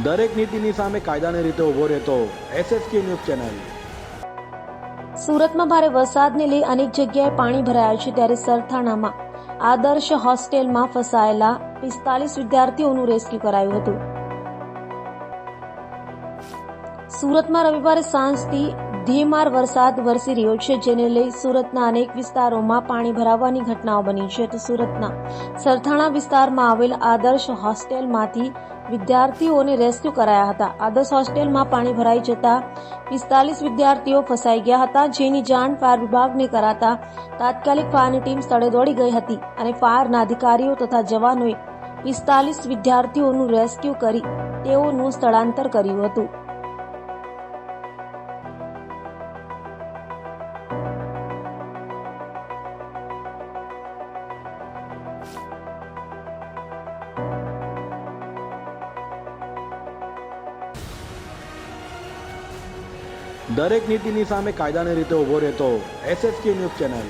દરેક નીતિની સામે કાયદાની રીતે ઊભો રહેતો SSK ન્યૂઝ ચેનલ। સુરતમાં ભારે વરસાદને લઈ અનેક જગ્યાએ પાણી ભરાયા છે, ત્યારે સરથાણામાં આદર્શ હોસ્ટેલમાં ફસાયેલા 45 વિદ્યાર્થીઓનું રેસ્ક્યુ કરાયું હતું। સુરતમાં રવિવારે સાંજથી ધીમાર વરસાદ વરસી રહ્યો છે, જેને લઈ સુરતના અનેક વિસ્તારોમાં પાણી ભરાવાની ઘટનાઓ બની છે। તો સુરતના સરથાણા વિસ્તારમાં આવેલ આદર્શ હોસ્ટેલમાંથી વિદ્યાર્થીઓને રેસ્ક્યુ કરાયા હતા। આદર્શ હોસ્ટેલમાં પાણી ભરાઈ જતા 45 વિદ્યાર્થીઓ ફસાઈ ગયા હતા, જેની જાણ ફાયર વિભાગને કરાતા તાત્કાલિક ફાયરની ટીમ સ્થળે દોડી ગઈ હતી અને ફાયરના અધિકારીઓ તથા જવાનોએ 45 વિદ્યાર્થીઓનું રેસ્ક્યુ કરી તેઓનું સ્થળાંતર કર્યું હતું। દરેક નીતિની સામે કાયદાની રીતે ઊભો રહેતો SSK ન્યૂઝ ચેનલ।